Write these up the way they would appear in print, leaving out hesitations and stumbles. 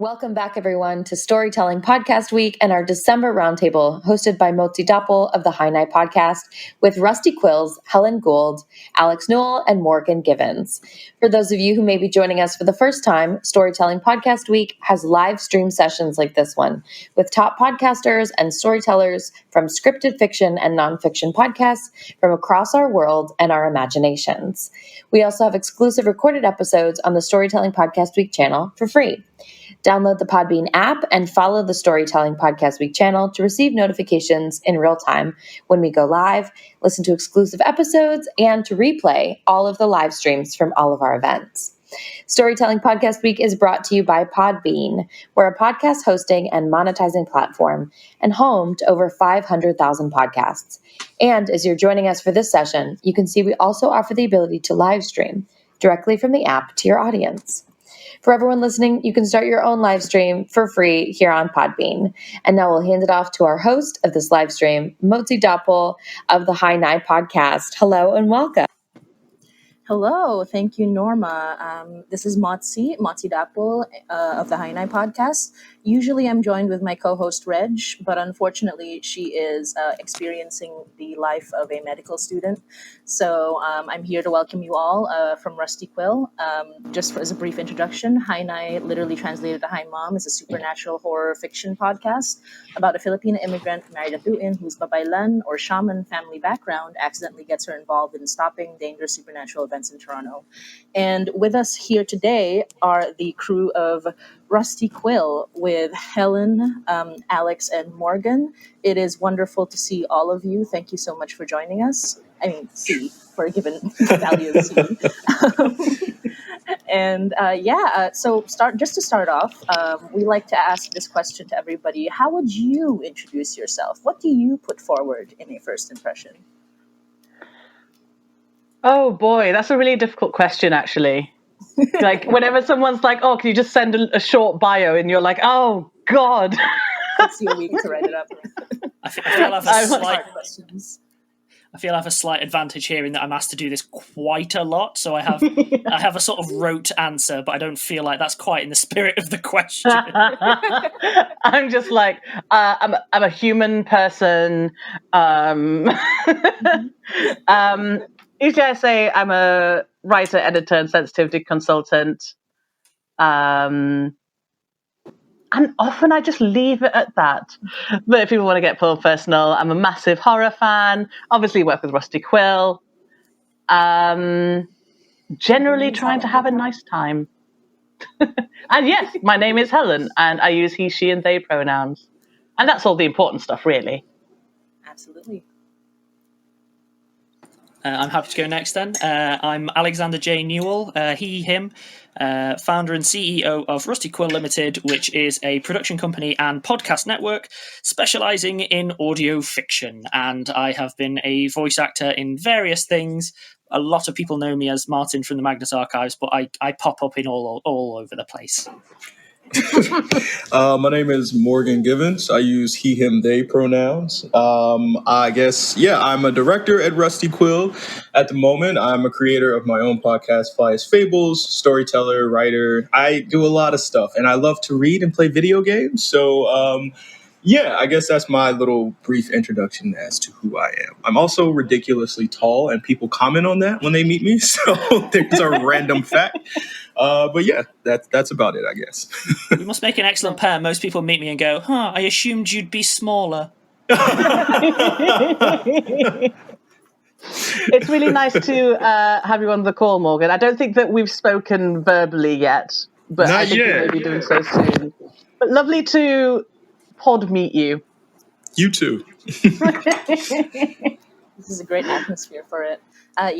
Welcome back, everyone, to Storytelling Podcast Week and our December Roundtable, hosted by Motzie Dapul of the High Night Podcast, with Rusty Quills, Helen Gould, Alex Newall, and Morgan Givens. For those of you who may be joining us for the first time, Storytelling Podcast Week has live stream sessions like this one, with top podcasters and storytellers from scripted fiction and nonfiction podcasts from across our world and our imaginations. We also have exclusive recorded episodes on the Storytelling Podcast Week channel for free. Download the Podbean app and follow the Storytelling Podcast Week channel to receive notifications in real time when we go live, listen to exclusive episodes, and to replay all of the live streams from all of our events. Storytelling Podcast Week is brought to you by Podbean. We're a podcast hosting and monetizing platform and home to over 500,000 podcasts. And as you're joining us for this session, you can see we also offer the ability to live stream directly from the app to your audience. For everyone listening, you can start your own live stream for free here on Podbean. And now we'll hand it off to our host of this live stream, Motzie Dapul of the High Night Podcast. Hello and welcome. Hello, thank you, Norma. This is Motzie Dapul of the High Night Podcast. Usually I'm joined with my co-host Reg, but unfortunately she is experiencing the life of a medical student. So I'm here to welcome you all from Rusty Quill. Just as a brief introduction, High Night, literally translated to Hi Mom, is a supernatural horror fiction podcast about a Filipino immigrant married a Tuin whose babaylan or shaman family background accidentally gets her involved in stopping dangerous supernatural events in Toronto. And with us here today are the crew of Rusty Quill with Helen, Alex, and Morgan. It is wonderful to see all of you. Thank you so much for joining us. I mean, see, for a given value of C. So to start off, we like to ask this question to everybody. How would you introduce yourself? What do you put forward in a first impression? Oh boy, that's a really difficult question, actually. Like, whenever someone's like, oh, can you just send a short bio? And you're like, oh, God. Takes you a week to write it up. I feel I have a slight advantage here in that I'm asked to do this quite a lot. So I have a sort of rote answer, but I don't feel like that's quite in the spirit of the question. I'm just like, I'm a human person. Usually I say I'm a writer, editor, and sensitivity consultant. And often I just leave it at that. But if people want to get more personal, I'm a massive horror fan. Obviously work with Rusty Quill. Generally trying to have a nice time. And yes, my name is Helen, and I use he, she, and they pronouns. And that's all the important stuff, really. Absolutely. I'm happy to go next then. I'm Alexander J. Newall, he, him, founder and CEO of Rusty Quill Limited, which is a production company and podcast network specializing in audio fiction. And I have been a voice actor in various things. A lot of people know me as Martin from the Magnus Archives, but I pop up in all over the place. My name is Morgan Givens. I use he, him, they pronouns. I guess, I'm a director at Rusty Quill at the moment. I'm a creator of my own podcast, cvyspxs, storyteller, writer. I do a lot of stuff, and I love to read and play video games. So, I guess that's my little brief introduction as to who I am. I'm also ridiculously tall, and people comment on that when they meet me. So there's a random fact. That's about it, I guess. You must make an excellent pair. Most people meet me and go, I assumed you'd be smaller. It's really nice to have you on the call, Morgan. I don't think that we've spoken verbally yet, but I think we may be doing so soon. But lovely to pod meet you. You too. This is a great atmosphere for it. I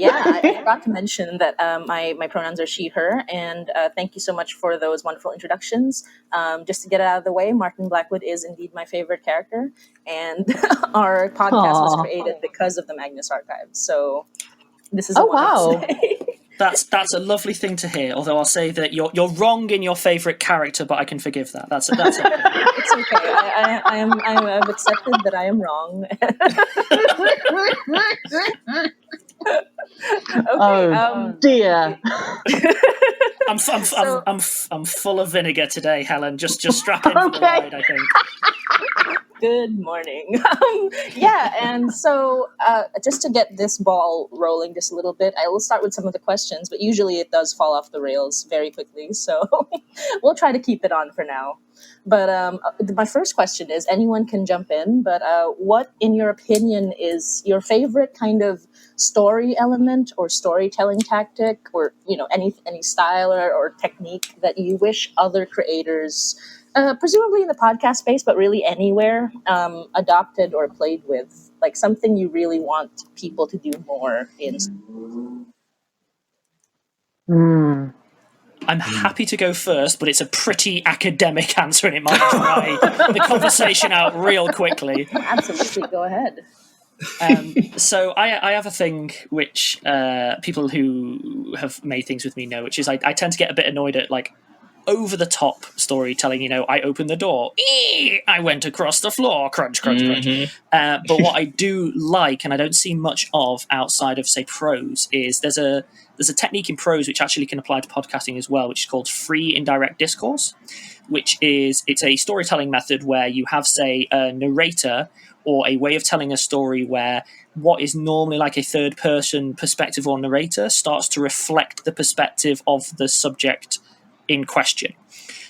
forgot to mention that my pronouns are she, her, and thank you so much for those wonderful introductions. Just to get it out of the way, Martin Blackwood is indeed my favorite character, and our podcast was created because of the Magnus Archives. So this is wow. That's a lovely thing to hear. Although I'll say that you're wrong in your favorite character, but I can forgive that. That's okay. It's okay. I've accepted that I am wrong. Okay. Dear. I'm full of vinegar today, Helen. Just strap in for the Okay. ride, I think. Good morning. And so just to get this ball rolling just a little bit, I will start with some of the questions, but usually it does fall off the rails very quickly, so we'll try to keep it on for now. But my first question is, anyone can jump in, but what, in your opinion, is your favorite kind of story element or storytelling tactic, or any style or technique that you wish other creators, presumably in the podcast space, but really anywhere, adopted or played with, like something you really want people to do more in? I'm happy to go first, but it's a pretty academic answer, and it might dry the conversation out real quickly. Absolutely, go ahead. So I have a thing which people who have made things with me know, which is I tend to get a bit annoyed at like over-the-top storytelling. I opened the door, I went across the floor, crunch, crunch, crunch. But what I do like, and I don't see much of outside of, say, prose, is there's a technique in prose which actually can apply to podcasting as well, which is called free indirect discourse, it's a storytelling method where you have, say, a narrator or a way of telling a story where what is normally like a third-person perspective or narrator starts to reflect the perspective of the subject in question.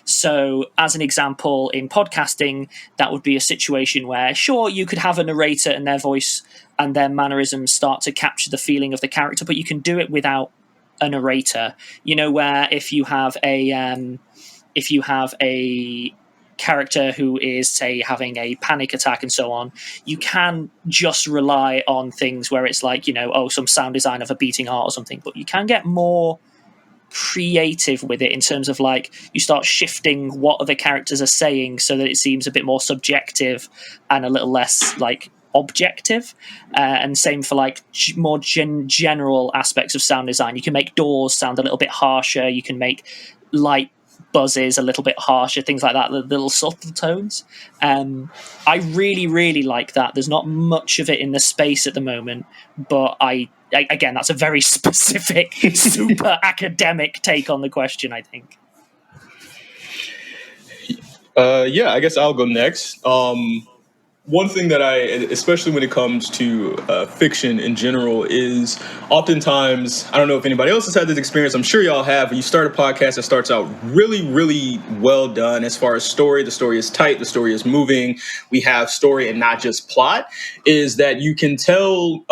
So, as an example, in podcasting, that would be a situation where, sure, you could have a narrator and their voice and their mannerisms start to capture the feeling of the character, but you can do it without a narrator. Where if you have a character who is, say, having a panic attack and so on, you can just rely on things where it's like, some sound design of a beating heart or something, but you can get more creative with it in terms of like you start shifting what other characters are saying so that it seems a bit more subjective and a little less like objective, and same for like more general aspects of sound design. You can make doors sound a little bit harsher, you can make light buzzes a little bit harsher, things like that, the little subtle tones. I really, really like that. There's not much of it in the space at the moment, but again, that's a very specific, super academic take on the question, I think. I guess I'll go next. One thing that especially when it comes to fiction in general, is oftentimes, I don't know if anybody else has had this experience, I'm sure y'all have, when you start a podcast that starts out really, really well done as far as story, the story is tight, the story is moving, we have story and not just plot, is that you can tell,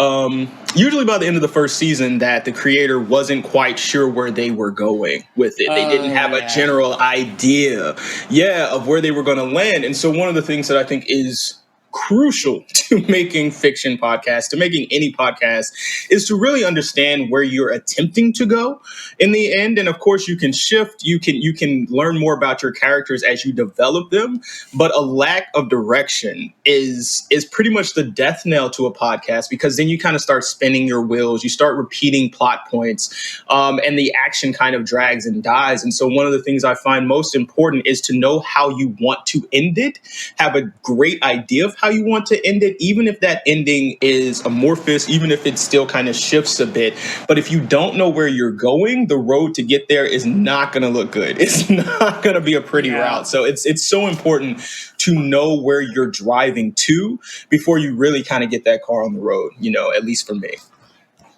usually by the end of the first season, that the creator wasn't quite sure where they were going with it. They didn't have a general idea, of where they were going to land. And so one of the things that I think is crucial to making fiction podcasts, to making any podcast, is to really understand where you're attempting to go in the end. And of course, you can shift, you can learn more about your characters as you develop them. But a lack of direction is pretty much the death knell to a podcast, because then you kind of start spinning your wheels, you start repeating plot points, and the action kind of drags and dies. And so one of the things I find most important is to know how you want to end it, have a great idea of how you want to end it, even if that ending is amorphous, even if it still kind of shifts a bit. But if you don't know where you're going, the road to get there is not going to look good. It's not going to be a pretty route. So it's so important to know where you're driving to before you really kind of get that car on the road, at least for me.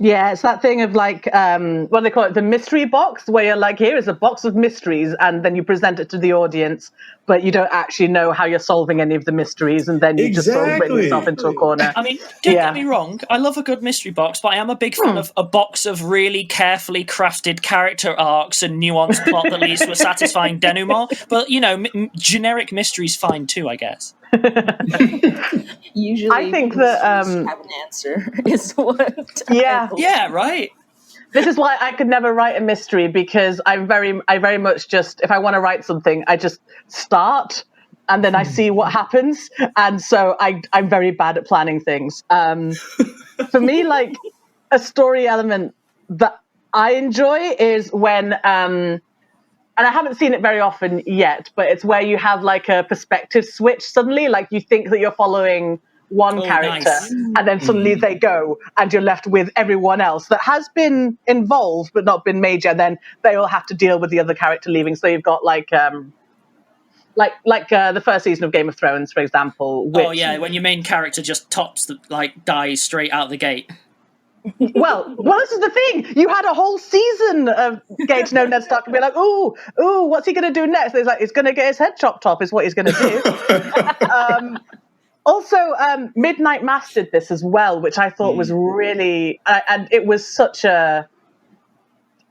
Yeah, it's that thing of like, what do they call it? The mystery box, where you're like, here is a box of mysteries, and then you present it to the audience, but you don't actually know how you're solving any of the mysteries, and then you just sort of written yourself into a corner. I mean, don't get me wrong, I love a good mystery box, but I am a big fan of a box of really carefully crafted character arcs and nuanced plot that leads to a satisfying denouement. But, generic mystery's fine too, I guess. Usually, I think that have an answer is what. Yeah, right. This is why I could never write a mystery, because I very much just, if I want to write something, I just start and then I see what happens. And so I'm very bad at planning things. For me, like a story element that I enjoy is when, and I haven't seen it very often yet, but it's where you have like a perspective switch suddenly, like you think that you're following one character, nice. and then suddenly they go, and you're left with everyone else that has been involved but not been major. And then they all have to deal with the other character leaving. So you've got like the first season of Game of Thrones, for example. Which, when your main character just dies straight out the gate. well, this is the thing. You had a whole season of getting to know Ned Stark and be like, ooh, what's he going to do next? And he's like, he's going to get his head chopped off is what he's going to do. Also, Midnight Mass did this as well, which I thought was really, and it was such a,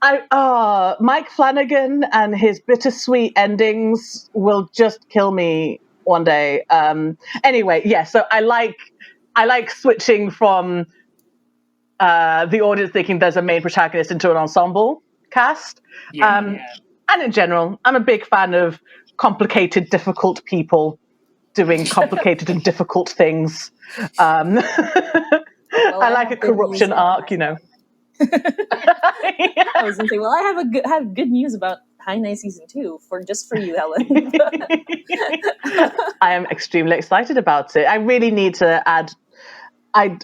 Mike Flanagan and his bittersweet endings will just kill me one day. Anyway, yeah, so I like switching from the audience thinking there's a main protagonist into an ensemble cast. And in general, I'm a big fan of complicated, difficult people doing complicated and difficult things. I like a corruption arc, you know. I was going to say, well, I have good news about High Night Season 2 for you, Helen. I am extremely excited about it. I really need to add. I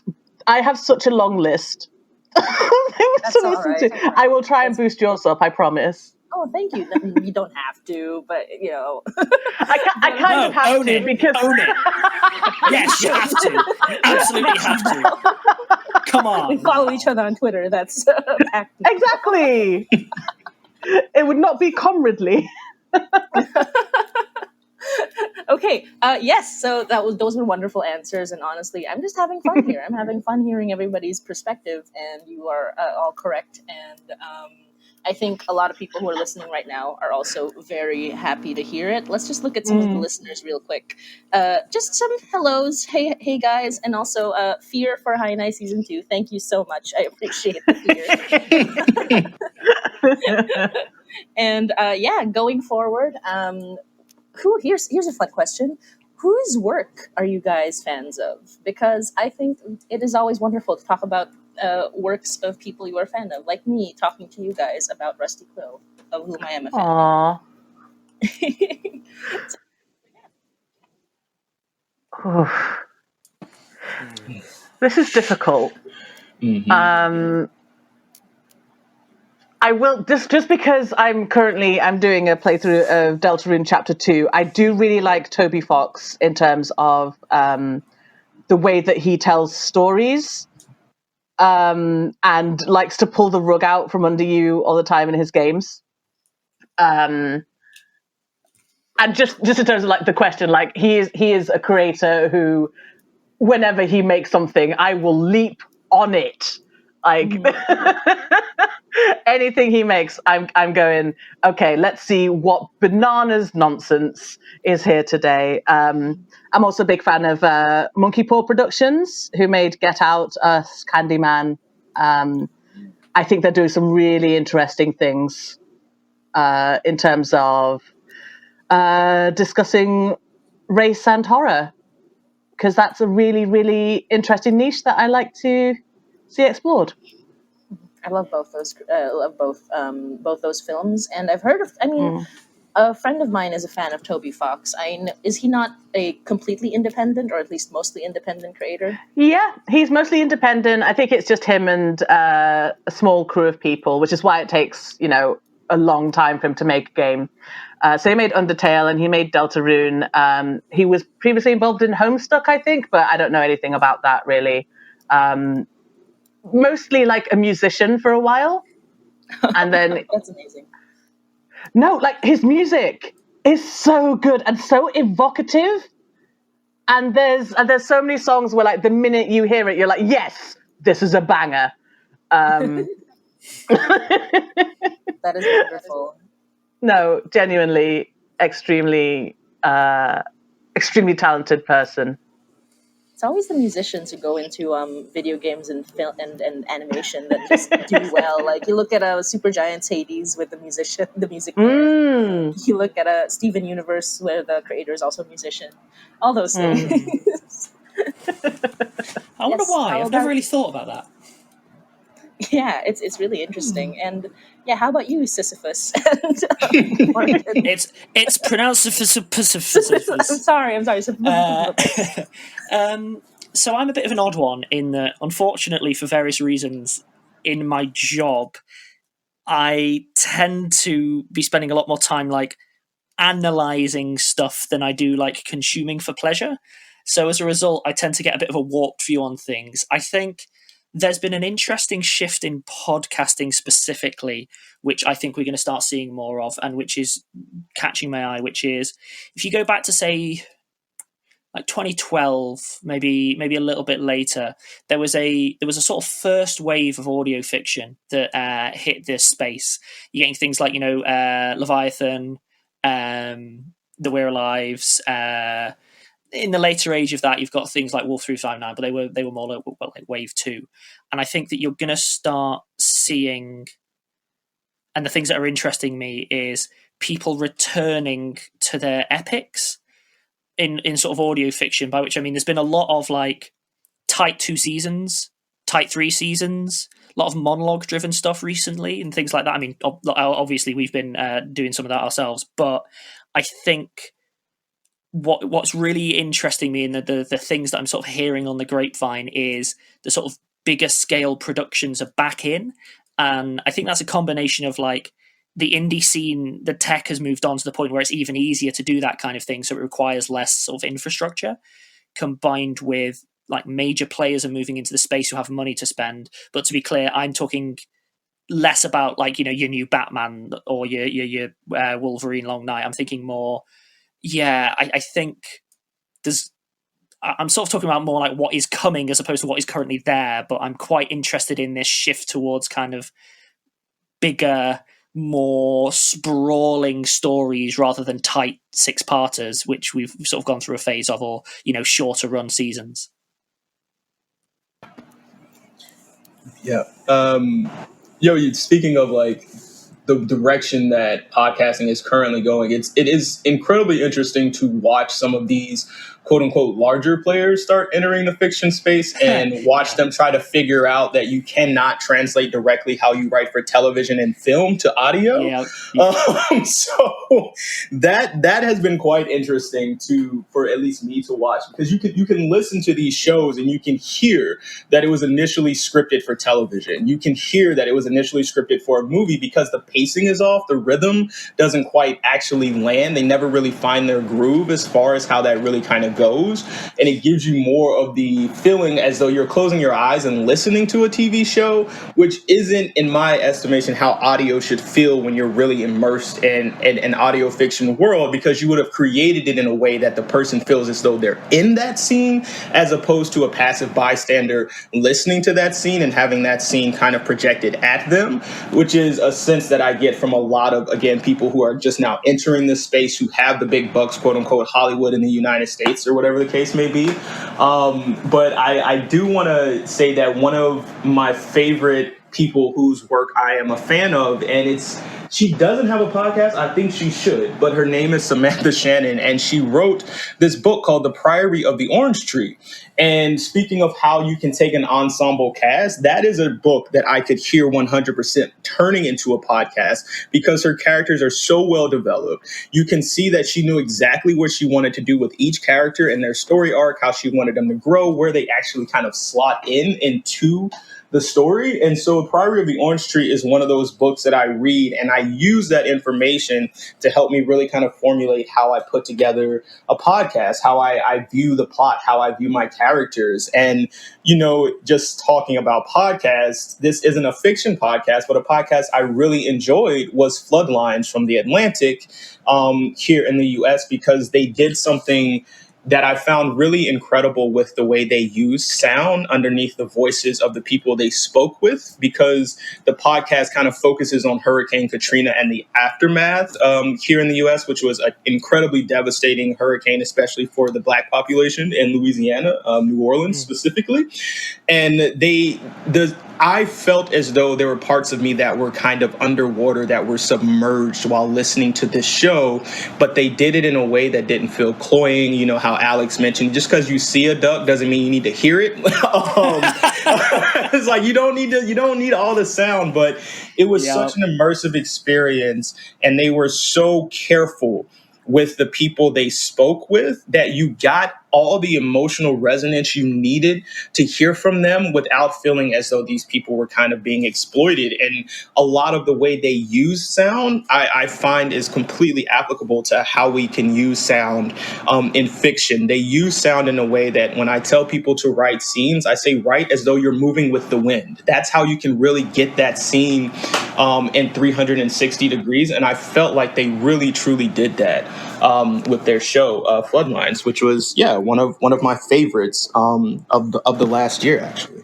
have such a long list. That's all right. I will try and boost yours up, I promise. Oh, thank you. You don't have to, but you know. I kind of have to because own it. Yes, you have to. You absolutely have to. Come on. We follow each other on Twitter. That's active. Exactly. It would not be comradely. Okay. Yes. So those were wonderful answers, and honestly, I'm just having fun here. I'm having fun hearing everybody's perspective, and you are all correct. And I think a lot of people who are listening right now are also very happy to hear it. Let's just look at some of the listeners real quick. Just some hellos. Hey guys, and also Fear for High Night Season 2. Thank you so much. I appreciate the fear. And going forward, here's a fun question. Whose work are you guys fans of? Because I think it is always wonderful to talk about works of people you are a fan of, like me talking to you guys about Rusty Quill, of whom I am a fan. This is difficult. Mm-hmm. I will just because I'm doing a playthrough of Deltarune Chapter 2. I do really like Toby Fox in terms of the way that he tells stories. And likes to pull the rug out from under you all the time in his games. And just in terms of like the question, like he is a creator who, whenever he makes something, I will leap on it. Like anything he makes, I'm going, okay, let's see what bananas nonsense is here today. I'm also a big fan of Monkey Paw Productions, who made Get Out, Us, Candyman. I think they're doing some really interesting things in terms of discussing race and horror, because that's a really, really interesting niche that I like to see explored. I love both those. Both those films, and I've heard of. I mean, a friend of mine is a fan of Toby Fox. Is he not a completely independent, or at least mostly independent creator? Yeah, he's mostly independent. I think it's just him and a small crew of people, which is why it takes a long time for him to make a game. So he made Undertale and he made Deltarune. He was previously involved in Homestuck, I think, but I don't know anything about that really. Mostly like a musician for a while, and then that's amazing. No, like his music is so good and so evocative, and there's so many songs where like the minute you hear it, you're like, yes, this is a banger. That is wonderful. No, genuinely, extremely talented person. It's always the musicians who go into video games and film and animation that just do well. Like you look at Supergiant's Hades with the music. You look at Steven Universe where the creator is also a musician. All those things. I wonder why. I've never really thought about that. Yeah, it's really interesting. And yeah, how about you, Sisyphus? It's pronounced Sisyphus. I'm sorry. So I'm a bit of an odd one in that, unfortunately, for various reasons, in my job, I tend to be spending a lot more time like analyzing stuff than I do like consuming for pleasure. So as a result, I tend to get a bit of a warped view on things. I think there's been an interesting shift in podcasting specifically, which I think we're going to start seeing more of, and which is catching my eye, which is if you go back to, say, like 2012, maybe a little bit later, there was a sort of first wave of audio fiction that hit this space. You're getting things like Leviathan, The We're Lives. In the later age of that, you've got things like Wolf 359, but they were more like wave 2. And I think that you're going to start seeing, and the things that are interesting me is people returning to their epics in sort of audio fiction, by which I mean there's been a lot of like tight 2 seasons, tight 3 seasons, a lot of monologue driven stuff recently and things like that. I mean, obviously we've been doing some of that ourselves, but I think what's really interesting me in the things that I'm sort of hearing on the grapevine is the sort of bigger scale productions are back in. And I think that's a combination of like the indie scene, the tech has moved on to the point where it's even easier to do that kind of thing. So it requires less sort of infrastructure, combined with like major players are moving into the space who have money to spend. But to be clear, I'm talking less about like, your new Batman or your Wolverine Long Night. I'm thinking more, I think I'm sort of talking about more like what is coming as opposed to what is currently there. But I'm quite interested in this shift towards kind of bigger, more sprawling stories rather than tight 6-parters, which we've sort of gone through a phase of, or shorter run seasons. Yeah. Speaking of like the direction that podcasting is currently going, it is incredibly interesting to watch some of these quote unquote larger players start entering the fiction space and watch them try to figure out that you cannot translate directly how you write for television and film to audio. So that has been quite interesting for at least me to watch, because you can listen to these shows and you can hear that it was initially scripted for television. You can hear that it was initially scripted for a movie because the pacing is off, the rhythm doesn't quite actually land. They never really find their groove as far as how that really kind of goes. And it gives you more of the feeling as though you're closing your eyes and listening to a TV show, which isn't, in my estimation, how audio should feel when you're really immersed in an audio fiction world, because you would have created it in a way that the person feels as though they're in that scene, as opposed to a passive bystander listening to that scene and having that scene kind of projected at them, which is a sense that I get from a lot of, again, people who are just now entering this space, who have the big bucks, quote unquote, Hollywood in the United States or whatever the case may be. But I do want to say that one of my favorite people whose work I am a fan of, and she doesn't have a podcast. I think she should, but her name is Samantha Shannon, and she wrote this book called The Priory of the Orange Tree. And speaking of how you can take an ensemble cast, that is a book that I could hear 100% turning into a podcast, because her characters are so well developed. You can see that she knew exactly what she wanted to do with each character and their story arc, how she wanted them to grow, where they actually kind of slot into the story. And so Priory of the Orange Tree is one of those books that I read, and I use that information to help me really kind of formulate how I put together a podcast, how I view the plot, how I view my characters. And, just talking about podcasts, this isn't a fiction podcast, but a podcast I really enjoyed was Floodlines from The Atlantic here in the US, because they did something that I found really incredible with the way they use sound underneath the voices of the people they spoke with, because the podcast kind of focuses on Hurricane Katrina and the aftermath here in the U.S., which was an incredibly devastating hurricane, especially for the Black population in Louisiana, New Orleans specifically. And I felt as though there were parts of me that were kind of underwater, that were submerged while listening to this show, but they did it in a way that didn't feel cloying. You know how Alex mentioned, just because you see a duck doesn't mean you need to hear it. It's like you don't need all the sound, but it was such an immersive experience, and they were so careful with the people they spoke with that you got all the emotional resonance you needed to hear from them without feeling as though these people were kind of being exploited. And a lot of the way they use sound, I find is completely applicable to how we can use sound in fiction. They use sound in a way that when I tell people to write scenes, I say write as though you're moving with the wind. That's how you can really get that scene in 360 degrees. And I felt like they really, truly did that with their show, Floodlines, which was, one of my favorites of the last year, actually.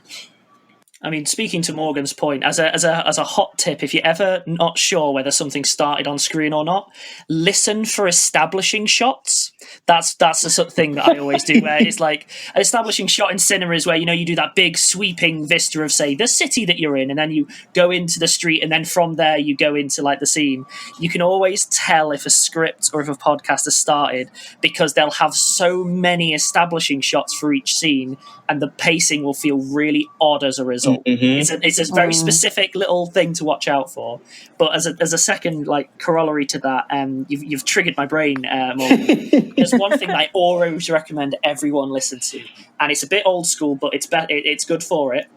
I mean, speaking to Morgan's point, as a hot tip, if you're ever not sure whether something started on screen or not, listen for establishing shots. That's the sort of thing that I always do, where it's like an establishing shot in cinema is where, you do that big sweeping vista of, say, the city that you're in, and then you go into the street, and then from there you go into like the scene. You can always tell if a script or if a podcast has started because they'll have so many establishing shots for each scene, and the pacing will feel really odd as a result. Mm-hmm. It's a very specific little thing to watch out for. But as a second like corollary to that, you've triggered my brain, Morgan. There's one thing that I always recommend everyone listen to, and it's a bit old school, but it's good for it.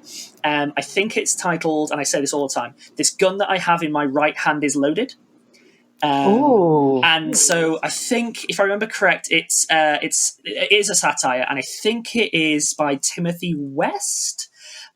I think it's titled, and I say this all the time, "This gun that I have in my right hand is loaded." And so I think, if I remember correct, it is a satire, and I think it is by Timothy West.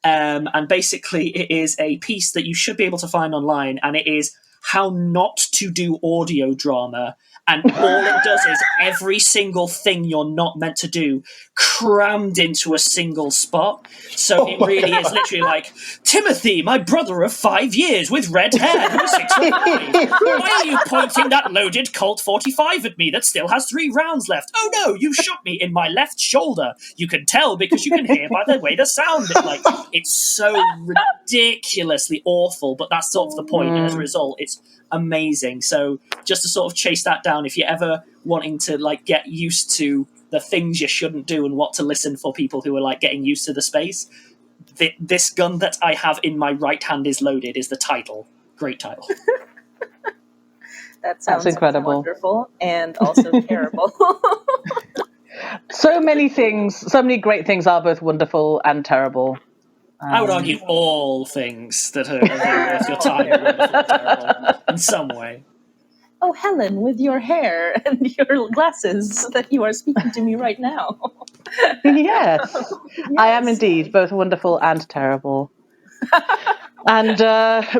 And basically, it is a piece that you should be able to find online, and it is how not to do audio drama. And all it does is every single thing you're not meant to do crammed into a single spot. So it really is literally like, Timothy, my brother of 5 years with red hair, who is 6 foot 5. Why are you pointing that loaded Colt 45 at me that still has 3 rounds left? Oh no, you shot me in my left shoulder. You can tell because you can hear by the way the sound is like. It's so ridiculously awful, but that's sort of the point. And as a result, it's amazing. So just to sort of chase that down, if you're ever wanting to like get used to the things you shouldn't do and what to listen for people who are like getting used to the space, this gun that I have in my right hand is loaded is the title. Great title. That sounds incredible. Wonderful and also terrible. So many things, so many great things are both wonderful and terrible. I would argue all things that are worth your time are wonderful and terrible in some way. Oh, Helen, with your hair and your glasses that you are speaking to me right now. Yes, I am indeed both wonderful and terrible. And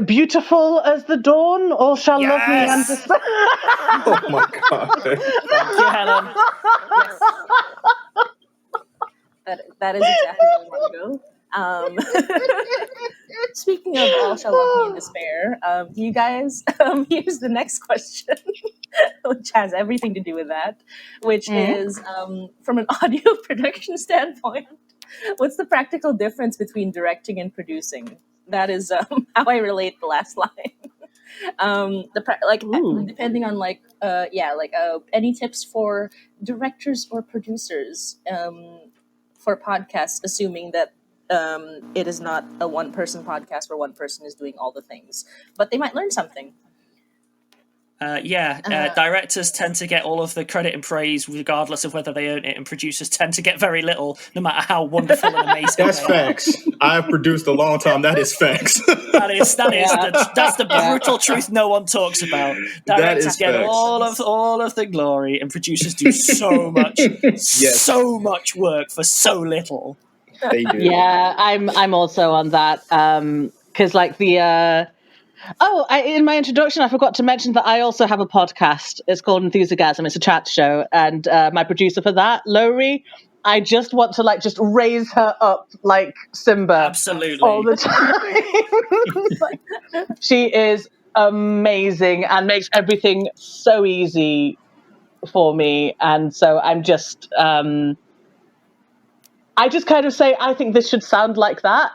beautiful as the dawn, all shall love me and despair. Oh my God. Thank you, Helen. That is exactly where I want to go. Speaking of all shall love me in despair, do you guys, here's the next question, which has everything to do with that, which is, from an audio production standpoint, what's the practical difference between directing and producing? That is how I relate the last line. Depending on any tips for directors or producers for podcasts, assuming that it is not a one-person podcast where one person is doing all the things, but they might learn something. Directors tend to get all of the credit and praise regardless of whether they earn it, and producers tend to get very little, no matter how wonderful and amazing. That's facts. I've produced a long time. That is facts. That's the brutal truth no one talks about. Directors get facts. all of the glory, and producers do so much, so much work for so little. They do. Yeah, I'm also on that because like the. In my introduction, I forgot to mention that I also have a podcast. It's called Enthusiasm. It's a chat show, and my producer for that, Lowry, I just want to just raise her up like Simba, absolutely, all the time. She is amazing and makes everything so easy for me, and so I'm just. I just kind of say, I think this should sound like that.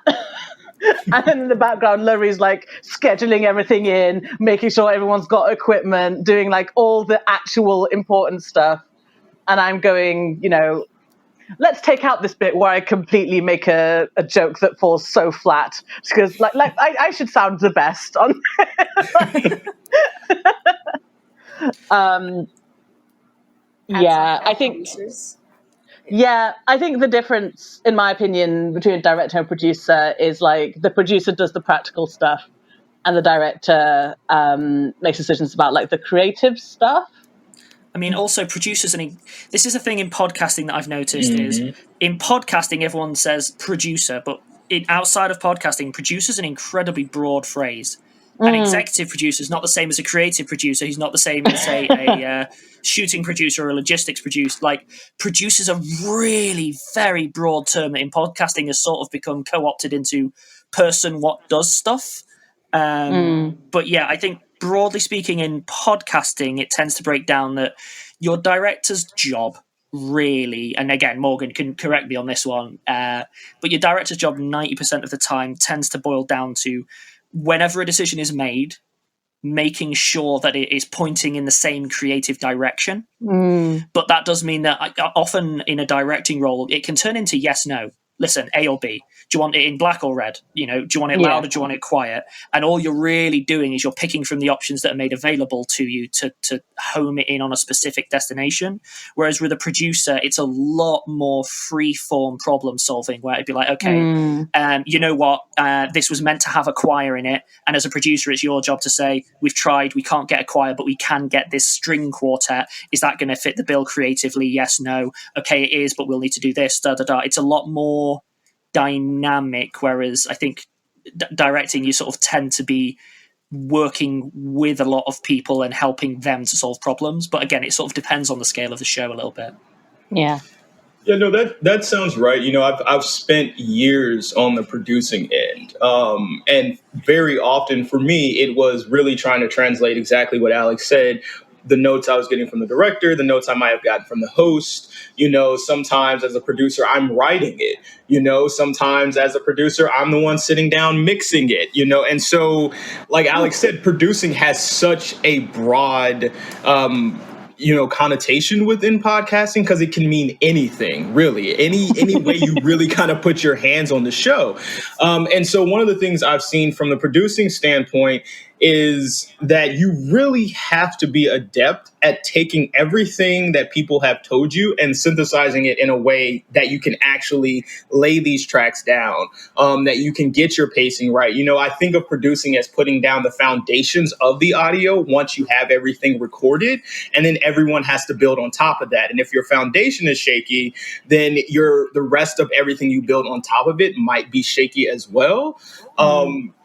And then in the background, Lowry's scheduling everything in, making sure everyone's got equipment, doing all the actual important stuff. And I'm going, let's take out this bit where I completely make a joke that falls so flat. Because I should sound the best on I think... Yeah, I think the difference, in my opinion, between a director and producer is like the producer does the practical stuff and the director makes decisions about like the creative stuff. I mean, also producers, and this is a thing in podcasting that I've noticed is in podcasting, everyone says producer, but outside of podcasting, producer is an incredibly broad phrase. An executive producer is not the same as a creative producer. He's not the same as, say, a shooting producer or a logistics producer. Like, producer is a really very broad term that in podcasting has sort of become co-opted into person what does stuff. But yeah, I think broadly speaking, in podcasting, it tends to break down that your director's job really, and again, Morgan can correct me on this one, but your director's job 90% of the time tends to boil down to whenever a decision is made, making sure that it is pointing in the same creative direction. But that does mean that often in a directing role, it can turn into yes, no. Listen, A or B. Do you want it in black or red? Do you want it loud or do you want it quiet? And all you're really doing is you're picking from the options that are made available to you to home it in on a specific destination. Whereas with a producer, it's a lot more free-form problem solving, where it'd be like, okay, you know what? This was meant to have a choir in it. And as a producer, it's your job to say, we've tried, we can't get a choir, but we can get this string quartet. Is that going to fit the bill creatively? Yes, no. Okay, it is, but we'll need to do this, da-da-da. It's a lot more dynamic, whereas I think directing, you sort of tend to be working with a lot of people and helping them to solve problems. But again, it sort of depends on the scale of the show a little bit. Yeah. Yeah, no, that sounds right. I've spent years on the producing end, and very often for me, it was really trying to translate exactly what Alex said. The notes I was getting from the director, the notes I might have gotten from the host. Sometimes as a producer, I'm writing it. Sometimes as a producer, I'm the one sitting down mixing it. And so, like Alex said, producing has such a broad connotation within podcasting, because it can mean anything, really, any way you really kind of put your hands on the show. And so one of the things I've seen from the producing standpoint is that you really have to be adept at taking everything that people have told you and synthesizing it in a way that you can actually lay these tracks down, that you can get your pacing right. I think of producing as putting down the foundations of the audio once you have everything recorded, and then everyone has to build on top of that. And if your foundation is shaky, then the rest of everything you build on top of it might be shaky as well.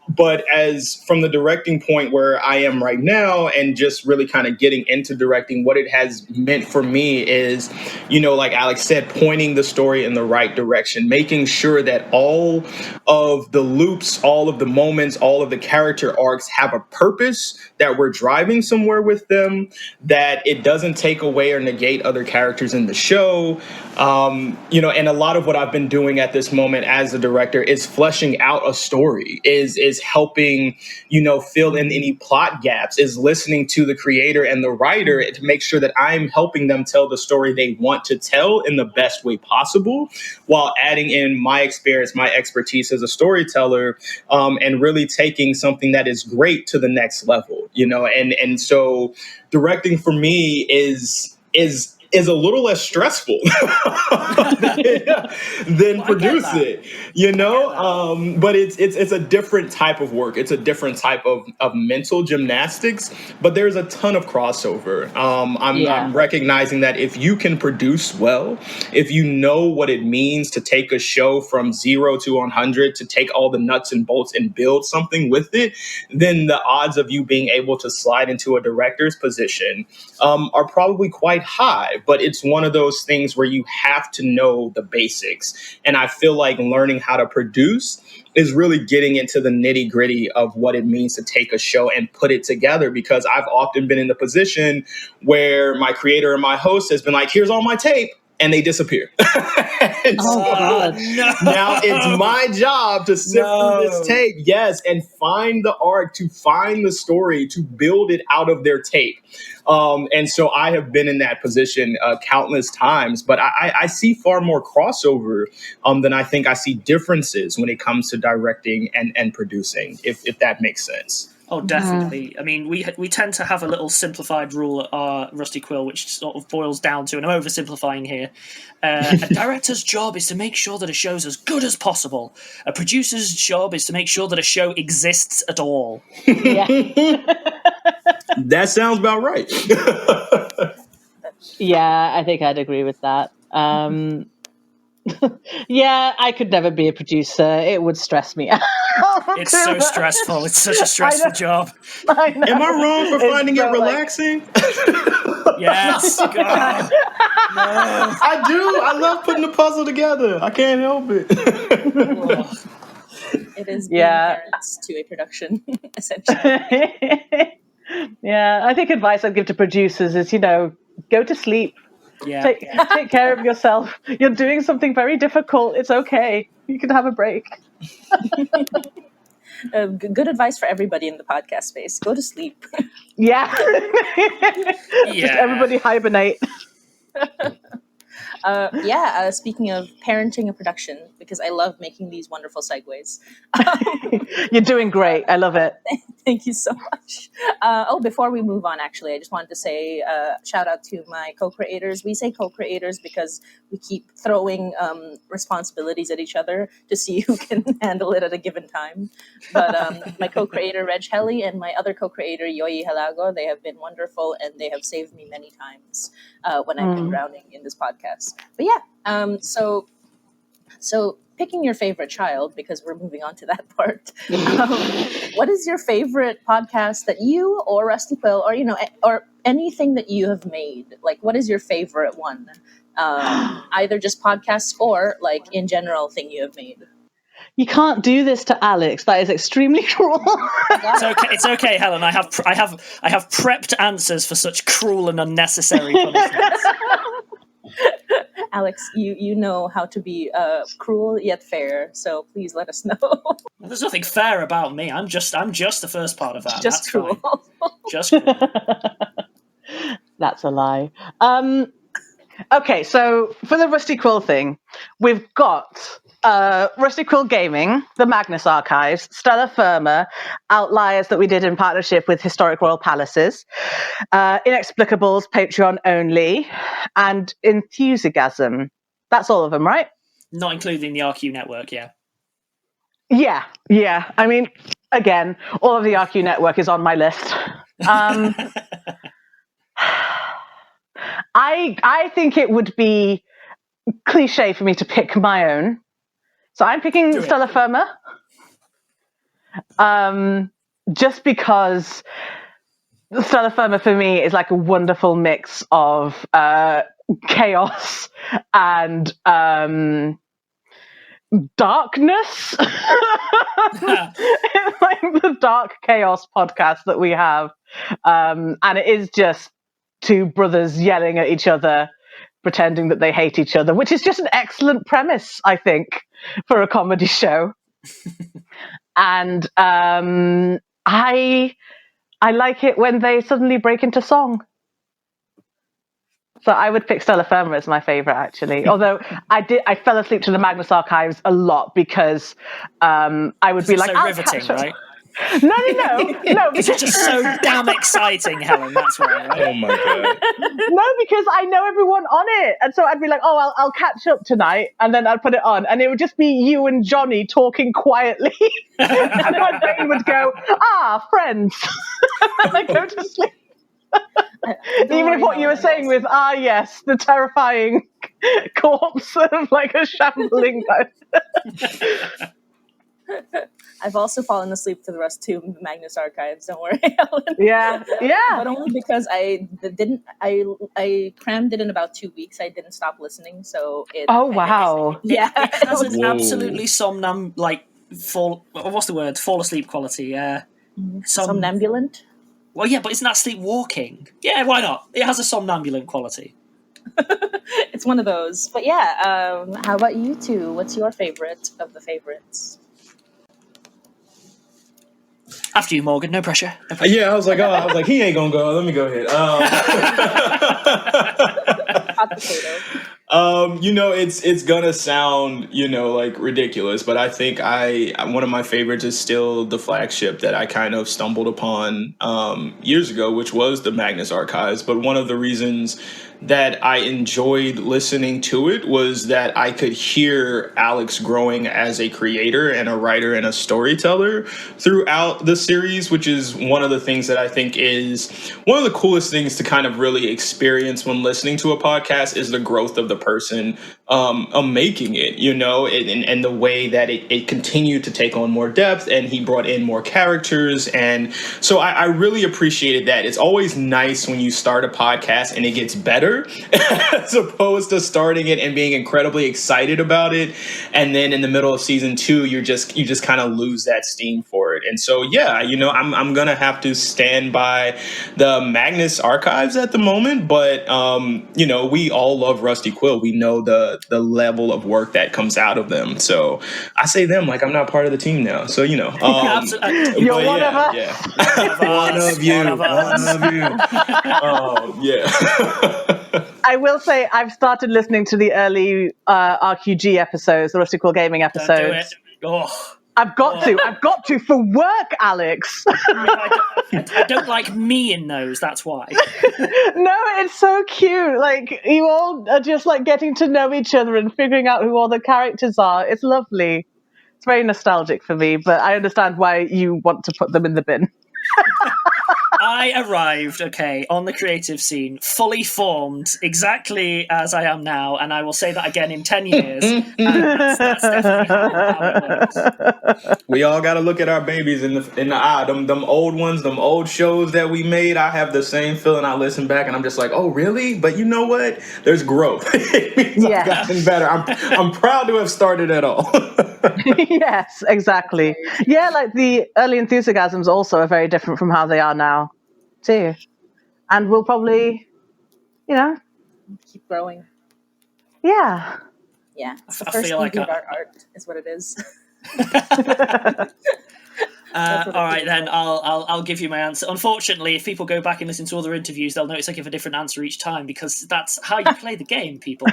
But as from the directing point where I am right now, and just really kind of getting into directing, what it has meant for me is, like Alex said, pointing the story in the right direction, making sure that all of the loops, all of the moments, all of the character arcs have a purpose, that we're driving somewhere with them, that it doesn't take away or negate other characters in the show. And a lot of what I've been doing at this moment as a director is fleshing out a story, is helping, fill in any plot gaps, is listening to the creator and the writer to make sure that I'm helping them tell the story they want to tell in the best way possible, while adding in my experience, my expertise as a storyteller, and really taking something that is great to the next level, and so directing for me is a little less stressful than producing, but it's a different type of work. It's a different type of mental gymnastics, but there's a ton of crossover. I'm recognizing that if you can produce well, if you know what it means to take a show from 0 to 100, to take all the nuts and bolts and build something with it, then the odds of you being able to slide into a director's position are probably quite high. But it's one of those things where you have to know the basics. And I feel like learning how to produce is really getting into the nitty gritty of what it means to take a show and put it together, because I've often been in the position where my creator and my host has been like, here's all my tape, and they disappear. Now it's my job to sift through this tape, and find the arc, to find the story, to build it out of their tape. And so I have been in that position countless times, but I see far more crossover than I think I see differences when it comes to directing and producing, if that makes sense. Oh, definitely. I mean, we tend to have a little simplified rule at our Rusty Quill, which sort of boils down to, and I'm oversimplifying here, a director's job is to make sure that a show's as good as possible. A producer's job is to make sure that a show exists at all. Yeah. That sounds about right. Yeah, I think I'd agree with that. Yeah, I could never be a producer. It would stress me out. It's so stressful. It's such a stressful job. I know. Am I wrong for finding it relaxing? Yes. God. No. I do. I love putting the puzzle together. I can't help it. It is being parents to a production, essentially. Yeah, I think advice I'd give to producers is, go to sleep. Yeah. Take care of yourself. You're doing something very difficult. It's okay. You can have a break. Good advice for everybody in the podcast space. Go to sleep. Yeah. Just everybody hibernate. Speaking of parenting a production, because I love making these wonderful segues. You're doing great. I love it. Thank you so much. Before we move on, actually, I just wanted to say shout out to my co-creators. We say co-creators because we keep throwing responsibilities at each other to see who can handle it at a given time. But my co-creator, Reg Helly, and my other co-creator, Yoyi Halago, they have been wonderful, and they have saved me many times when I've been drowning in this podcast. But so picking your favorite child, because we're moving on to that part. What is your favorite podcast that you or Rusty Quill or anything that you have made? Like, what is your favorite one? Either just podcasts or like in general thing you have made. You can't do this to Alex. That is extremely cruel. It's okay, Helen. I have prepped answers for such cruel and unnecessary punishments. Alex, you know how to be cruel yet fair, so please let us know. Well, there's nothing fair about me. I'm just the first part of that. Just cruel. Just cruel. That's a lie. Okay, so for the Rusty Quill thing, we've got Rusty Quill Gaming, the Magnus Archives, Stella Firma, Outliers that we did in partnership with Historic Royal Palaces, Inexplicables, Patreon only, and Enthusiasm. That's all of them, right? Not including the RQ network, yeah. Yeah. I mean, again, all of the RQ network is on my list. I think it would be cliche for me to pick my own. So I'm picking Stella Firma. Just because Stella Firma for me is like a wonderful mix of chaos and darkness. It's like the dark chaos podcast that we have. And it is just two brothers yelling at each other, pretending that they hate each other, which is just an excellent premise, I think, for a comedy show. And I like it when they suddenly break into song. So I would pick Stella Firma as my favorite, actually. Although I fell asleep to the Magnus Archives a lot because I would be like, so riveting, right? No. Because it's just so damn exciting, Helen. That's why. Right? Oh my god. No, because I know everyone on it, and so I'd be like, "Oh, I'll catch up tonight," and then I'd put it on, and it would just be you and Johnny talking quietly, and my brain would go, friends," and I go to sleep. Even if what you were saying with, yes, the terrifying corpse of like a shambling guy. I've also fallen asleep to the rest to Magnus Archives. Don't worry, Helen. Yeah. But only because I crammed it in about 2 weeks. I didn't stop listening, so it. Oh wow! Yeah, it has an absolutely fall asleep quality. Somnambulant. Well, yeah, but isn't that sleepwalking? Yeah, why not? It has a somnambulant quality. It's one of those. But yeah, how about you two? What's your favorite of the favorites? After you, Morgan. No pressure. Yeah, I was like, he ain't gonna go. Let me go ahead. Hot potato. It's gonna sound, like ridiculous, but I think one of my favorites is still the flagship that I kind of stumbled upon years ago, which was the Magnus Archives. But one of the reasons that I enjoyed listening to it was that I could hear Alex growing as a creator and a writer and a storyteller throughout the series, which is one of the things that I think is one of the coolest things to kind of really experience when listening to a podcast is the growth of the person making it, and the way that it continued to take on more depth, and he brought in more characters. And so I really appreciated that. It's always nice when you start a podcast and it gets better as opposed to starting it and being incredibly excited about it, and then in the middle of season 2 you just kind of lose that steam for it. And so I'm gonna have to stand by the Magnus Archives at the moment, but we all love Rusty Quill. We know the level of work that comes out of them, so I say them like I'm not part of the team now, so You're one of us. One of you. Yeah. I will say I've started listening to the early RQG episodes, the Rusty Quill Gaming episodes. Don't do it. Oh. I've got to for work, Alex. I don't like me in those, that's why. No, it's so cute. Like, you all are just like getting to know each other and figuring out who all the characters are. It's lovely. It's very nostalgic for me, but I understand why you want to put them in the bin. I arrived, on the creative scene, fully formed, exactly as I am now, and I will say that again in 10 years. And that's definitely how it works. We all got to look at our babies in the eye. Them old ones, them old shows that we made. I have the same feeling. I listen back and I'm just like, oh, really? But you know what? There's growth. It means I've gotten better. I'm proud to have started at all. Yes, exactly. Yeah, like the early enthusiasms also are very different from how they are now, too. And we'll probably, keep growing. Yeah. Yeah. It's the I first feel like art is what it is. All right, then I'll give you my answer. Unfortunately, if people go back and listen to other interviews, they'll notice I give a different answer each time because that's how you play the game, people.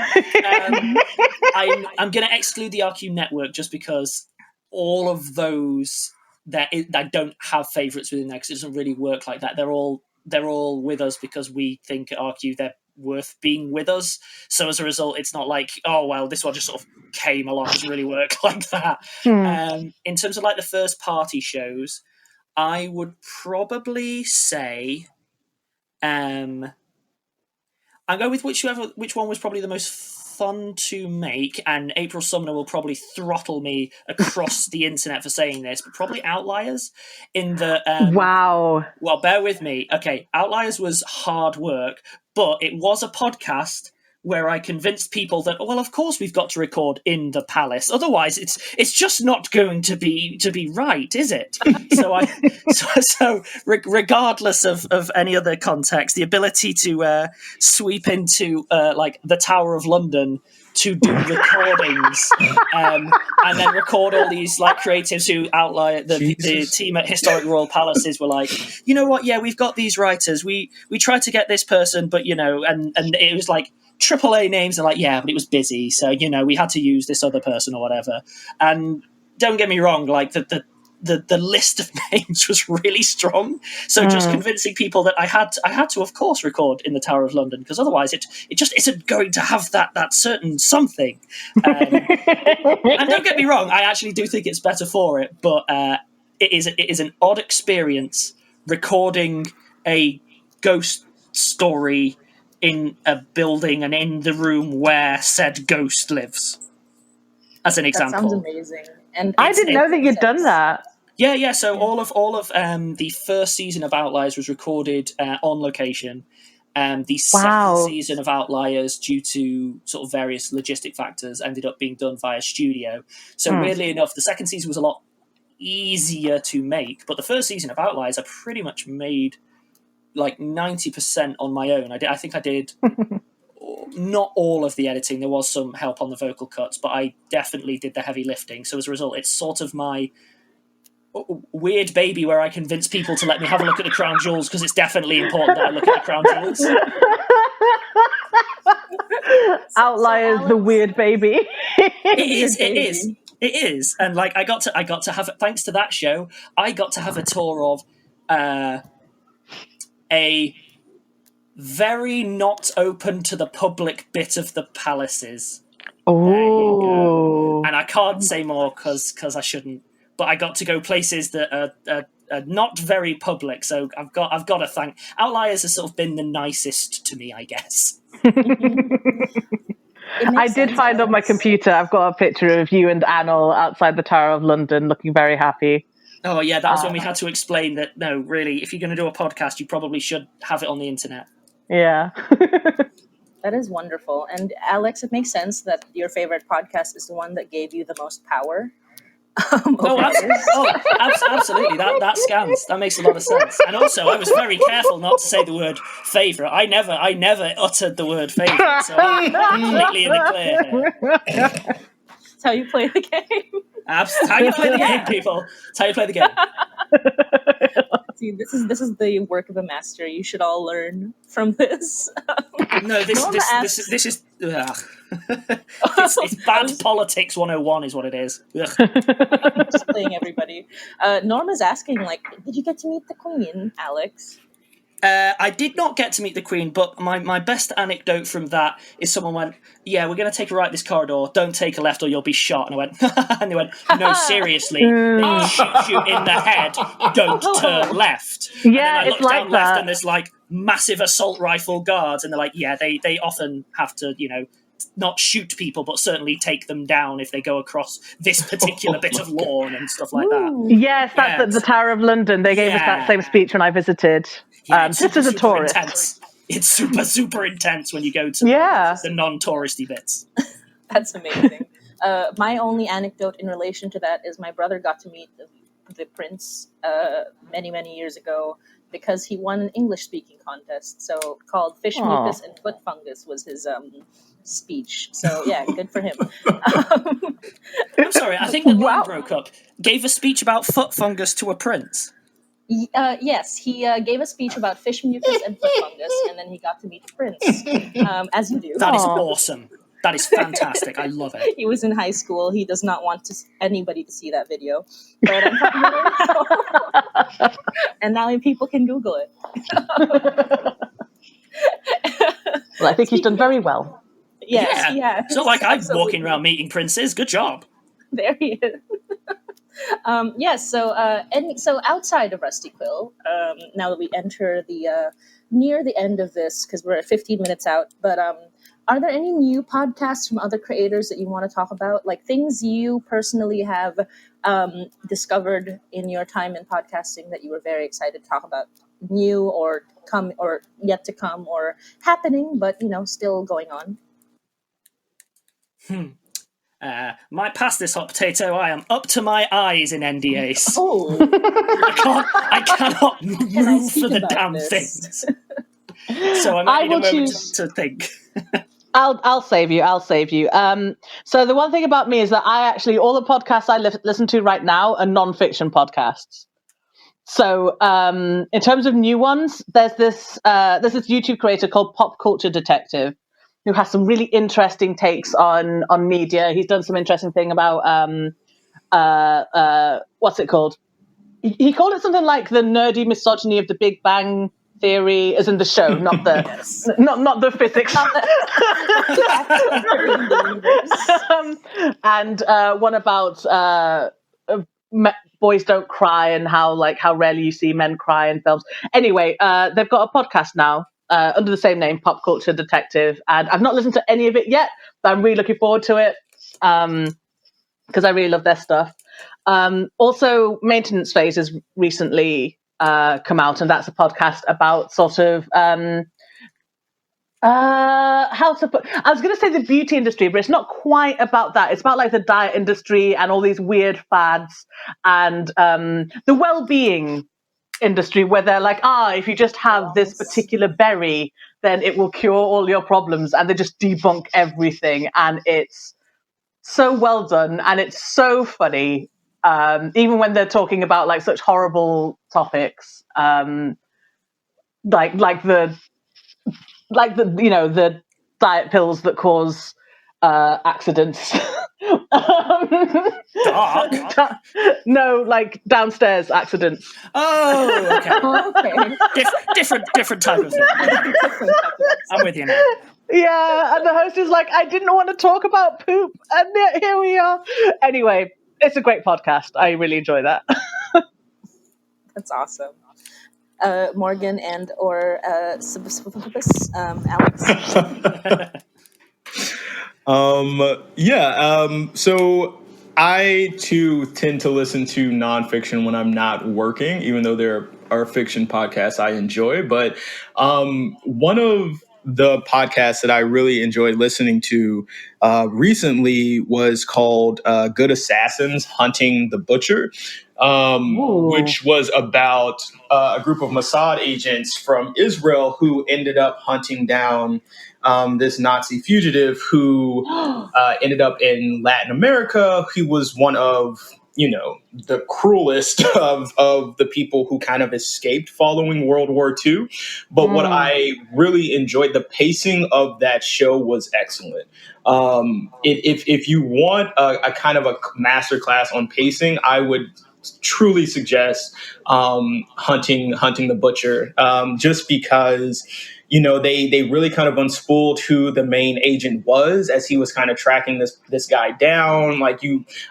I'm going to exclude the RQ network just because all of those that don't have favourites within there because it doesn't really work like that. They're all with us because we think at RQ they're worth being with us. So as a result, it's not like, oh well, this one just sort of came along. It doesn't really work like that. In terms of like the first party shows, I would probably say I'll go with which one was probably the most fun to make, and April Sumner will probably throttle me across the internet for saying this, but probably Outliers in the Wow. Well, bear with me. Okay, Outliers was hard work, but it was a podcast where I convinced people that, well, of course we've got to record in the palace. Otherwise, it's just not going to be right, is it? So regardless of any other context, the ability to sweep into like the Tower of London to do recordings and then record all these like creatives who outline the team at Historic Royal Palaces were like, you know what? Yeah, we've got these writers. We tried to get this person, but and it was like AAA names and like, yeah, but it was busy. So, we had to use this other person or whatever. And don't get me wrong, like the list of names was really strong. So just convincing people that I had to, of course, record in the Tower of London because otherwise it just isn't going to have that certain something. And don't get me wrong, I actually do think it's better for it, but it is an odd experience recording a ghost story in a building and in the room where said ghost lives, as an example. That sounds amazing. And I didn't know that you'd done that. Yeah. So all of the first season of Outliers was recorded on location. The second season of Outliers, due to sort of various logistic factors, ended up being done via studio. So weirdly enough, the second season was a lot easier to make, but the first season of Outliers I pretty much made like 90% on my own. I think I did not all of the editing. There was some help on the vocal cuts, but I definitely did the heavy lifting. So as a result, it's sort of my weird baby where I convince people to let me have a look at the crown jewels because it's definitely important that I look at the crown jewels. Outliers, the weird baby. It is. And like I got to have, thanks to that show, I got to have a tour of a very not open to the public bit of the palaces. Oh. There you go. And I can't say more because I shouldn't. But I got to go places that are not very public, so I've got to thank Outliers has sort of been the nicest to me, I guess. I did find on my computer, I've got a picture of you and Anil outside the Tower of London looking very happy. Oh yeah, that was when we had to explain that, no, really, if you're going to do a podcast, you probably should have it on the internet. Yeah. That is wonderful. And Alex, it makes sense that your favorite podcast is the one that gave you the most power. Absolutely. That scans. That makes a lot of sense. And also, I was very careful not to say the word favourite. I never uttered the word favourite, so I'm completely in the clear here. That's how you play the game. That's how you play the game, people. That's how you play the game. See, this is the work of a master. You should all learn from this. No, this is. It's bad politics 101 is what it is. I'm just playing everybody. Norma's asking, like, did you get to meet the Queen, Alex? I did not get to meet the Queen, but my best anecdote from that is someone went, yeah, we're going to take a right this corridor, don't take a left or you'll be shot. And I went, and they went, no, seriously, they shoot you in the head, don't turn left. Yeah, and then I it's look like down that. left and there's like massive assault rifle guards, and they're like, yeah, they often have to, not shoot people, but certainly take them down if they go across this particular bit of lawn and stuff like that. Yes, that's at the Tower of London. They gave us that same speech when I visited. Yeah, just as a tourist. Intense. It's super intense when you go to the non-touristy bits. That's amazing. My only anecdote in relation to that is my brother got to meet the prince many years ago because he won an English-speaking contest, so called Fish Mucus and Foot Fungus was his speech. So yeah, good for him. I'm sorry, I think the line broke up. Gave a speech about foot fungus to a prince. Yes, he gave a speech about fish mucus and foot fungus, and then he got to meet the prince, as you do. That is awesome. That is fantastic. I love it. He was in high school. He does not want anybody to see that video. But I'm talking about it now. And now people can Google it. Well, I think he's done very well. Yes, yeah. It's not like I'm walking around meeting princes. Good job. There he is. Yes, so outside of Rusty Quill, now that we enter the near the end of this, because we're at 15 minutes out, but are there any new podcasts from other creators that you want to talk about? Like things you personally have discovered in your time in podcasting that you were very excited to talk about, new or come or yet to come or happening, but still going on? Might pass this hot potato. I am up to my eyes in NDAs. Oh, I cannot move for the damn things. So I might need a moment to think. I'll save you. So the one thing about me is that all the podcasts I listen to right now are non-fiction podcasts. So in terms of new ones, there's this YouTube creator called Pop Culture Detective, who has some really interesting takes on media. He's done some interesting thing about what's it called? He called it something like the nerdy misogyny of the Big Bang Theory, as in the show, not the not the physics. And one about boys don't cry and how rarely you see men cry in films. Anyway, they've got a podcast now. Under the same name, Pop Culture Detective, and I've not listened to any of it yet, but I'm really looking forward to it because I really love their stuff. Also, Maintenance Phase has recently come out, and that's a podcast about sort of how to put. I was going to say the beauty industry, but it's not quite about that. It's about like the diet industry and all these weird fads and the well-being industry, where they're like, if you just have this particular berry, then it will cure all your problems, and they just debunk everything, and it's so well done and it's so funny, even when they're talking about like such horrible topics, like the diet pills that cause accidents. Dark? No, like downstairs accidents. Oh, okay. Okay. Different type of thing. I'm with you now. Yeah, and the host is like, I didn't want to talk about poop, and here we are. Anyway, it's a great podcast. I really enjoy that. That's awesome. Morgan and or Sisyphus, Alex. So I too tend to listen to nonfiction when I'm not working, even though there are fiction podcasts I enjoy. But one of the podcasts that I really enjoyed listening to recently was called Good Assassins Hunting the Butcher, which was about a group of Mossad agents from Israel who ended up hunting down this Nazi fugitive who ended up in Latin America. He was one of, the cruelest of the people who kind of escaped following World War II. But what I really enjoyed, the pacing of that show was excellent. If you want a kind of a masterclass on pacing, I would truly suggest hunting the butcher, just because they really kind of unspooled who the main agent was as he was kind of tracking this guy down.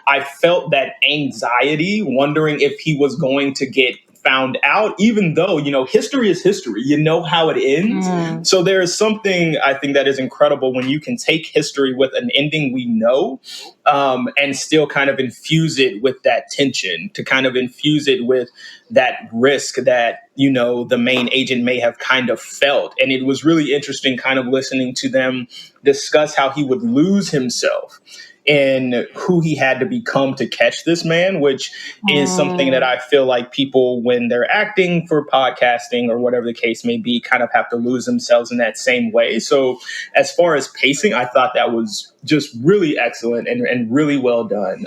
I felt that anxiety, wondering if he was going to get found out, even though, history is history, how it ends. So there is something I think that is incredible when you can take history with an ending we know, and still kind of infuse it with that tension, to kind of infuse it with that risk that, the main agent may have kind of felt. And it was really interesting kind of listening to them discuss how he would lose himself and who he had to become to catch this man, which is something that I feel like people, when they're acting for podcasting or whatever the case may be, kind of have to lose themselves in that same way. So as far as pacing, I thought that was just really excellent and really well done.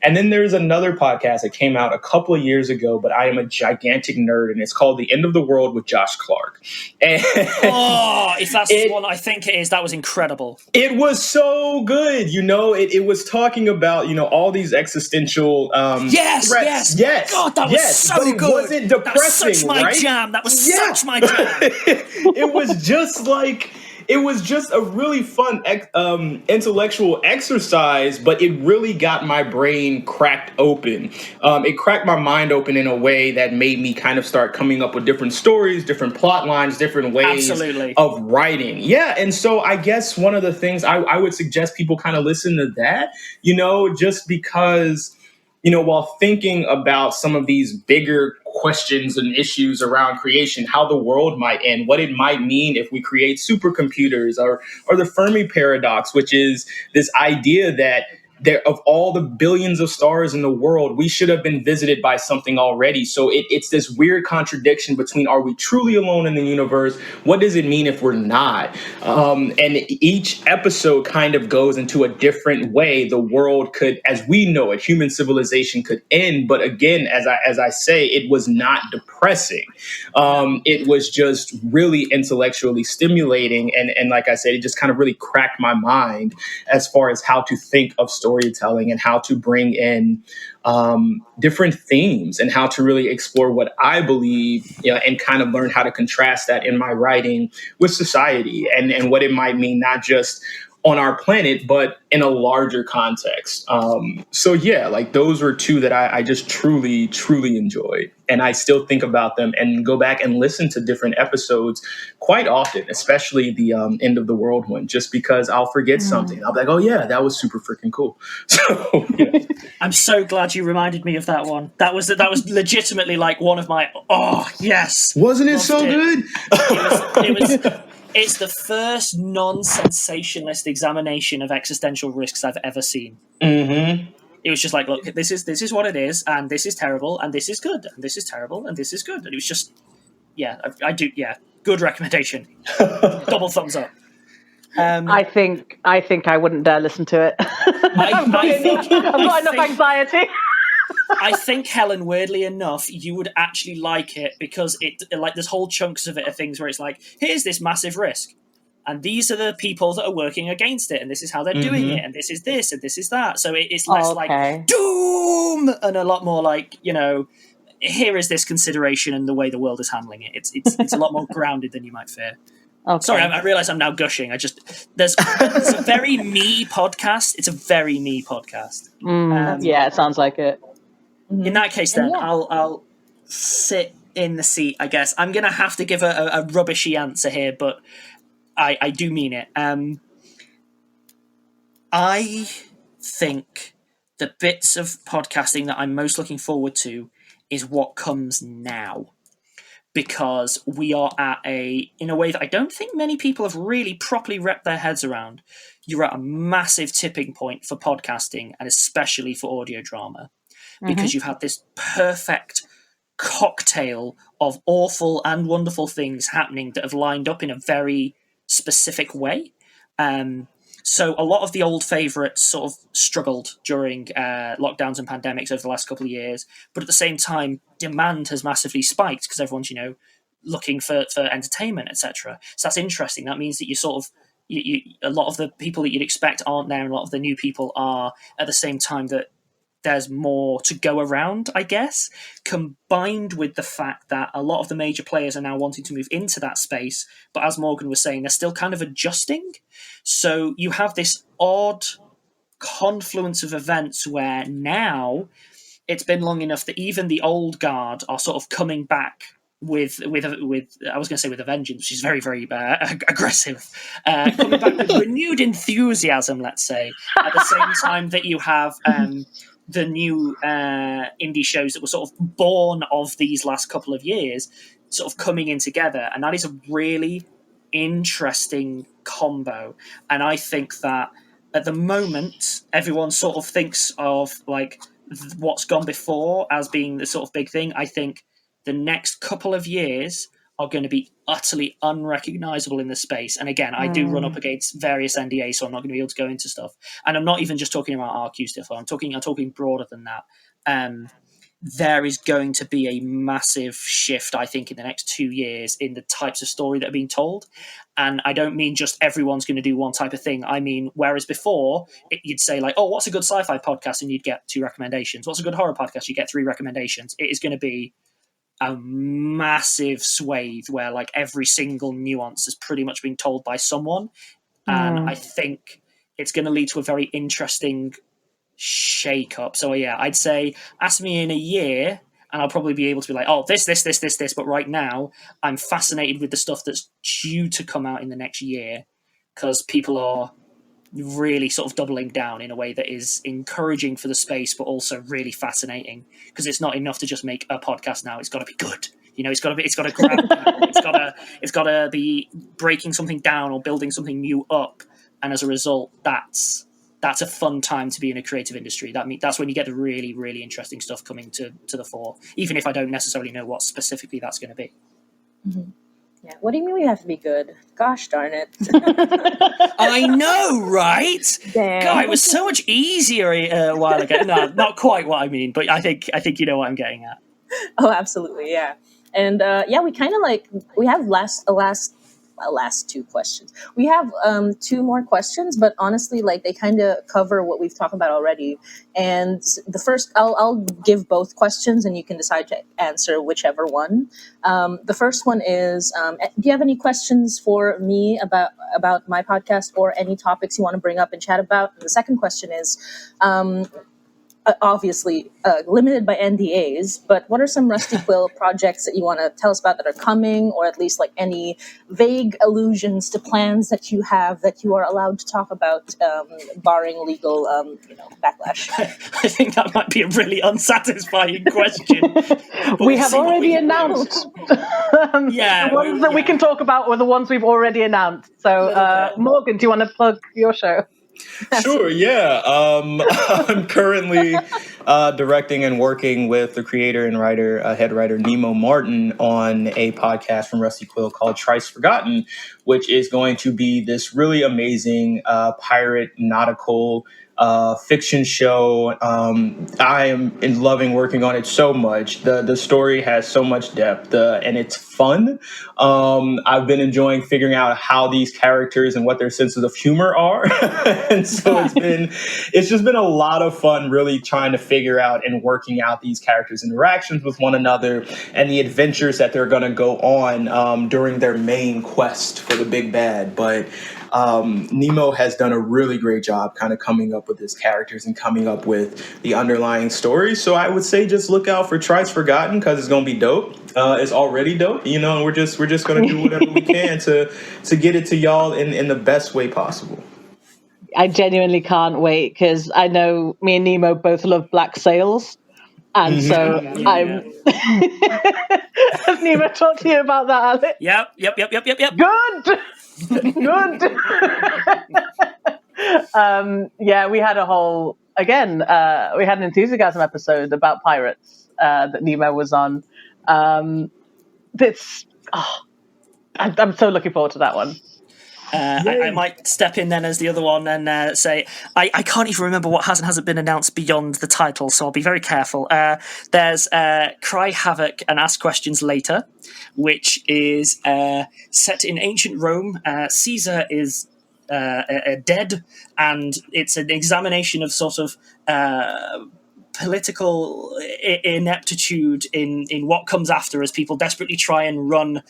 And then there's another podcast that came out a couple of years ago, but I am a gigantic nerd, and it's called The End of the World with Josh Clark. And if that's the one I think it is, that was incredible. It was so good. It was talking about, all these existential threats. Yes. God, that was so but it good. wasn't depressing, that was such my right? jam. That was such my jam. It was just a really fun intellectual exercise, but it really got my brain cracked open. It cracked my mind open in a way that made me kind of start coming up with different stories, different plot lines, different ways of writing. Yeah, and so I guess one of the things I would suggest people kind of listen to that, just because, while thinking about some of these bigger questions and issues around creation, how the world might end, what it might mean if we create supercomputers, or the Fermi paradox, which is this idea that of all the billions of stars in the world, we should have been visited by something already. So it's this weird contradiction between, are we truly alone in the universe? What does it mean if we're not? And each episode kind of goes into a different way the world could, as we know it, human civilization could end. But again, as I say, it was not depressing. It was just really intellectually stimulating. And like I said, it just kind of really cracked my mind as far as how to think of storytelling and how to bring in different themes and how to really explore what I believe, and kind of learn how to contrast that in my writing with society and what it might mean, not just on our planet, but in a larger context. So yeah, those were two that I just truly, truly enjoyed. And I still think about them and go back and listen to different episodes quite often, especially the End of the World one, just because I'll forget something. I'll be like, oh yeah, that was super freaking cool. So yeah. I'm so glad you reminded me of that one. That was legitimately one of my, yes. Wasn't it so good? It was It's the first non-sensationalist examination of existential risks I've ever seen. Mm-hmm. It was just look, this is what it is, and this is terrible, and this is good, and this is terrible, and this is good. And it was just, good recommendation. Double thumbs up. I think I wouldn't dare listen to it. I've got enough anxiety. I think, Helen, weirdly enough, you would actually like it because there's whole chunks of it are things where it's here's this massive risk. and these are the people that are working against it, and this is how they're doing it, and this is this, and this is that. So it's less like doom, and a lot more like, here is this consideration and the way the world is handling it. It's a lot more grounded than you might fear. Okay. Sorry, I realise I'm now gushing. It's a very me podcast. It's a very me podcast. Yeah, it sounds like it. In that case, then I'll sit in the seat, I guess. I'm going to have to give a rubbishy answer here, but I do mean it. I think the bits of podcasting that I'm most looking forward to is what comes now. Because we are in a way that I don't think many people have really properly wrapped their heads around. You're at a massive tipping point for podcasting, and especially for audio drama, because you've had this perfect cocktail of awful and wonderful things happening that have lined up in a very specific way. So a lot of the old favourites sort of struggled during lockdowns and pandemics over the last couple of years. But at the same time, demand has massively spiked because everyone's, looking for entertainment, etc. So that's interesting. That means that you sort of, a lot of the people that you'd expect aren't there, and a lot of the new people are, at the same time that there's more to go around, I guess, combined with the fact that a lot of the major players are now wanting to move into that space. But as Morgan was saying, they're still kind of adjusting. So you have this odd confluence of events where now it's been long enough that even the old guard are sort of coming back with I was going to say with a vengeance, which is very, very aggressive, coming back with renewed enthusiasm, let's say, at the same time that you have the new indie shows that were sort of born of these last couple of years sort of coming in together. And that is a really interesting combo. And I think that at the moment, everyone sort of thinks of like what's gone before as being the sort of big thing. I think the next couple of years are going to be utterly unrecognizable in the space. And again, I do run up against various NDAs, so I'm not going to be able to go into stuff. And I'm not even just talking about RQ stuff. I'm talking broader than that. There is going to be a massive shift, I think, in the next 2 years in the types of story that are being told. And I don't mean just everyone's going to do one type of thing. I mean, whereas before you'd say like, oh, what's a good sci-fi podcast? And you'd get 2 recommendations. What's a good horror podcast? You get 3 recommendations. It is going to be a massive swathe where like every single nuance has pretty much been told by someone. And I think it's going to lead to a very interesting shake up. So yeah, I'd say ask me in a year and I'll probably be able to be like, oh, this. But right now I'm fascinated with the stuff that's due to come out in the next year because people are really sort of doubling down in a way that is encouraging for the space, but also really fascinating because it's not enough to just make a podcast now. It's got to be good. It's got to grab people. It's got to be breaking something down or building something new up. And as a result, that's a fun time to be in a creative industry. That's when you get the really, really interesting stuff coming to the fore, even if I don't necessarily know what specifically that's going to be. Mm-hmm. Yeah. What do you mean we have to be good? Gosh darn it. I know, right? Damn. God, it was so much easier a while ago. No, not quite what I mean, but I think you know what I'm getting at. Oh, absolutely, yeah. And we kind of we have last 2 questions. We have 2 more questions, but honestly, they kind of cover what we've talked about already. And the first, I'll give both questions, and you can decide to answer whichever one. The first one is: do you have any questions for me about my podcast or any topics you want to bring up and chat about? And the second question is: obviously limited by NDAs, but what are some Rusty Quill projects that you want to tell us about that are coming, or at least any vague allusions to plans that you have that you are allowed to talk about, barring legal, backlash? I think that might be a really unsatisfying question. We have already announced. The ones that we can talk about were the ones we've already announced. So, Morgan, do you want to plug your show? Sure, yeah. I'm currently directing and working with the creator and head writer Nemo Martin on a podcast from Rusty Quill called Thrice Forgotten, which is going to be this really amazing pirate nautical fiction show. I am loving working on it so much. The story has so much depth and it's fun. I've been enjoying figuring out how these characters and what their senses of humor are. And so it's just been a lot of fun really trying to figure out and working out these characters' interactions with one another and the adventures that they're going to go on during their main quest for the big bad. But Nemo has done a really great job kind of coming up with his characters and coming up with the underlying story. So I would say just look out for Thrice Forgotten because it's going to be dope. It's already dope, you know, and we're just going to do whatever we can to get it to y'all in the best way possible. I genuinely can't wait because I know me and Nemo both love black sails. And so Has Nemo talked to you about that, Alex? Yep. Good. We had a whole, we had an enthusiasm episode about pirates that Nemo was on. I'm so looking forward to that one. I might step in then as the other one and say I can't even remember what has and hasn't been announced beyond the title, so I'll be very careful. There's Cry Havoc and Ask Questions Later, which is set in ancient Rome. Caesar is dead, and it's an examination of sort of political ineptitude in what comes after as people desperately try and run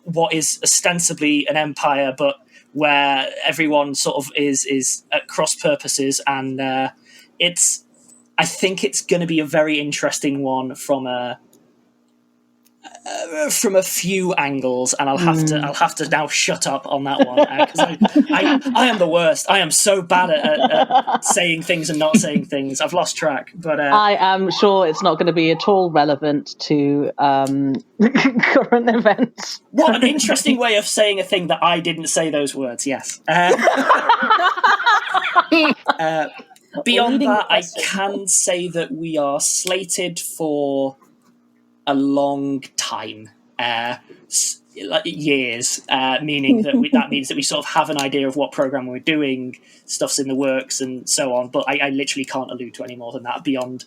what is ostensibly an empire, but where everyone sort of is at cross purposes, and I think it's going to be a very interesting one from a few angles, and I'll have to now shut up on that one because I am the worst. I am so bad at saying things and not saying things. I've lost track. But I am sure it's not going to be at all relevant to current events. What an interesting way of saying a thing that I didn't say those words. Yes. Beyond that, I can say that we are slated for a long time, years, meaning that that means that we sort of have an idea of what program we're doing, stuff's in the works, and so on. But I literally can't allude to any more than that. Beyond,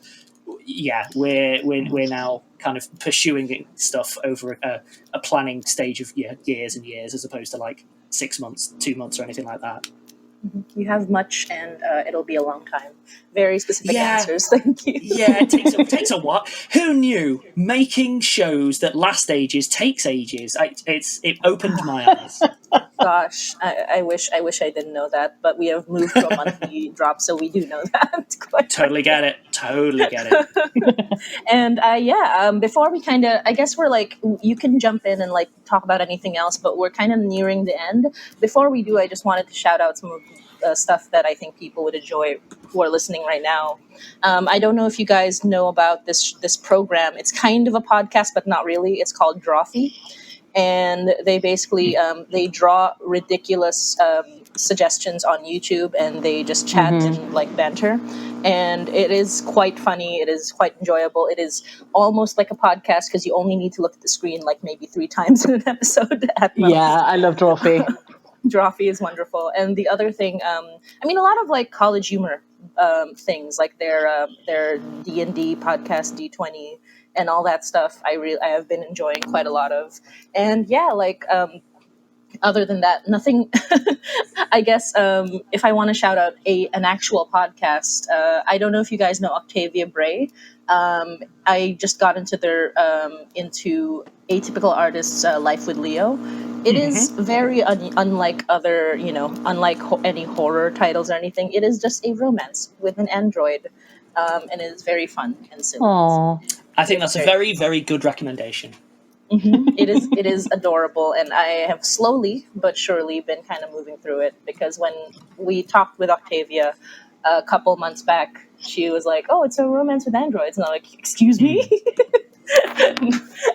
we're now kind of pursuing stuff over a planning stage of years and years, as opposed to like 6 months, 2 months, or anything like that. You have much, and it'll be a long time. Very specific answers. Thank you. Yeah, it takes a while. Who knew making shows that last ages takes ages? It opened my eyes. Gosh, I wish I didn't know that, but we have moved to a monthly drop, so we do know that. Totally get it. And before we kind of, I guess we're like, you can jump in and like talk about anything else, but we're kind of nearing the end. Before we do, I just wanted to shout out some of the stuff that I think people would enjoy who are listening right now. I don't know if you guys know about this program. It's kind of a podcast, but not really. It's called Drawfee. And they basically they draw ridiculous suggestions on YouTube, and they just chat and like banter. And it is quite funny. It is quite enjoyable. It is almost like a podcast because you only need to look at the screen like maybe 3 times in an episode. At most. Yeah, I love Drawfee. Drawfee is wonderful. And the other thing, a lot of like college humor things, like their D&D podcast, D20, and all that stuff. I have been enjoying quite a lot of. And other than that, nothing. I guess if I want to shout out an actual podcast, I don't know if you guys know Octavia Bray. I just got into their into Atypical Artist's Life with Leo. It is very unlike other, unlike any horror titles or anything. It is just a romance with an android, and it is very fun and silly. Aww. I think that's a very, very good recommendation. It is adorable, and I have slowly but surely been kind of moving through it, because when we talked with Octavia a couple months back, she was like, "Oh, it's a romance with androids," and I'm like, "Excuse me."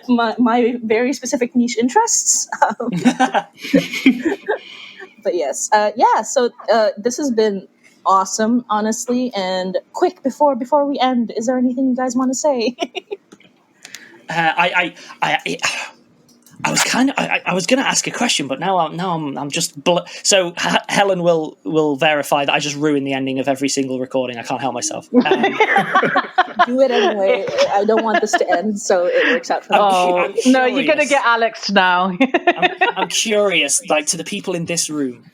my very specific niche interests. But yes, so this has been awesome, honestly. And quick, before we end, is there anything you guys want to say? I was I was going to ask a question, but now I'm just so Helen will verify that I just ruined the ending of every single recording. I can't help myself. Do it anyway. I don't want this to end, so it works out for me. Oh no, you're going to get Alex now. I'm curious, like, to the people in this room,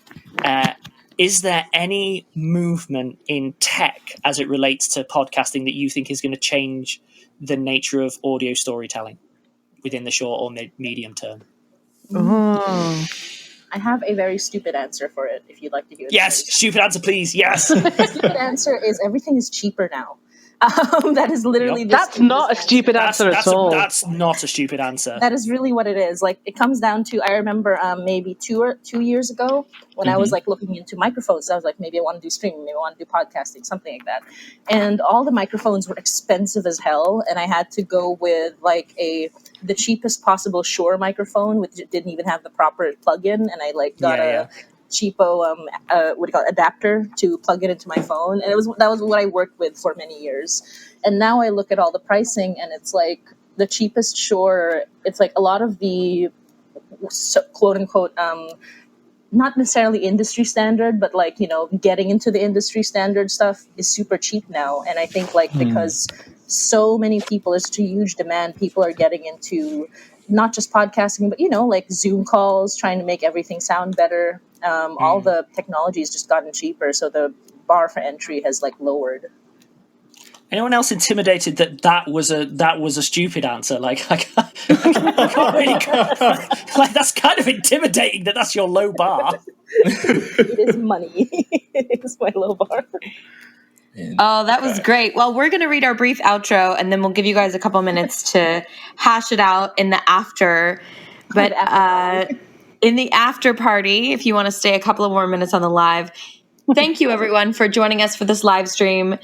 is there any movement in tech as it relates to podcasting that you think is going to change the nature of audio storytelling within the short or medium term? Oh. I have a very stupid answer for it, if you'd like to hear it. Yes, stupid answer, please. Yes. The stupid answer is everything is cheaper now. That is literally That's not a stupid answer at all. That's not a stupid answer. That is really what it is. Like, it comes down to, I remember maybe 2 years ago when I was like looking into microphones. I was like, maybe I want to do streaming, maybe I want to do podcasting, something like that. And all the microphones were expensive as hell, and I had to go with like the cheapest possible Shure microphone, which didn't even have the proper plug-in, and I like got a cheapo adapter to plug it into my phone, and that was what I worked with for many years. And now I look at all the pricing, and it's like the cheapest Shure. It's like a lot of the quote unquote not necessarily industry standard, but like, you know, getting into the industry standard stuff is super cheap now. And I think like because so many people, there's such a huge demand, people are getting into not just podcasting, but, you know, like Zoom calls, trying to make everything sound better. All the technology has just gotten cheaper, so the bar for entry has like lowered. Anyone else intimidated that was a stupid answer? Like, I can't really like, that's kind of intimidating that's your low bar. It is money. It is my low bar. Oh, that was great. Well, we're going to read our brief outro, and then we'll give you guys a couple minutes to hash it out in the after. But in the after party, if you want to stay a couple of more minutes on the live, thank you, everyone, for joining us for this live stream.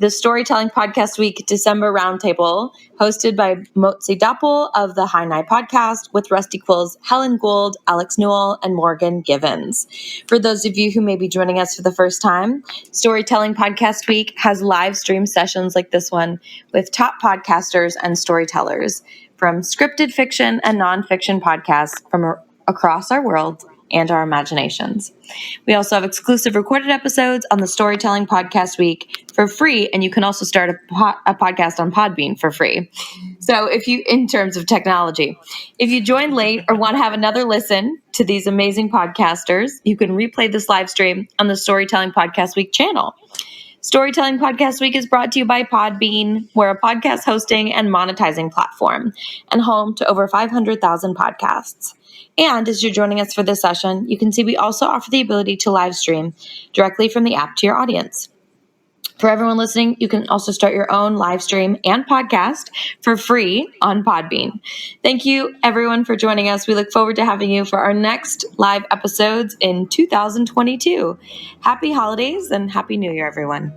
The Storytelling Podcast Week December Roundtable, hosted by Motzie Dapul of the High Night Podcast, with Rusty Quill's Helen Gould, Alex Newall, and Morgan Givens. For those of you who may be joining us for the first time, Storytelling Podcast Week has live stream sessions like this one with top podcasters and storytellers from scripted fiction and nonfiction podcasts from across our world and our imaginations. We also have exclusive recorded episodes on the Storytelling Podcast Week for free, and you can also start a podcast on Podbean for free. So in terms of technology, if you joined late or want to have another listen to these amazing podcasters, you can replay this live stream on the Storytelling Podcast Week channel. Storytelling Podcast Week is brought to you by Podbean. We're a podcast hosting and monetizing platform and home to over 500,000 podcasts. And as you're joining us for this session, you can see we also offer the ability to live stream directly from the app to your audience. For everyone listening, you can also start your own live stream and podcast for free on Podbean. Thank you, everyone, for joining us. We look forward to having you for our next live episodes in 2022. Happy holidays and Happy New Year, everyone.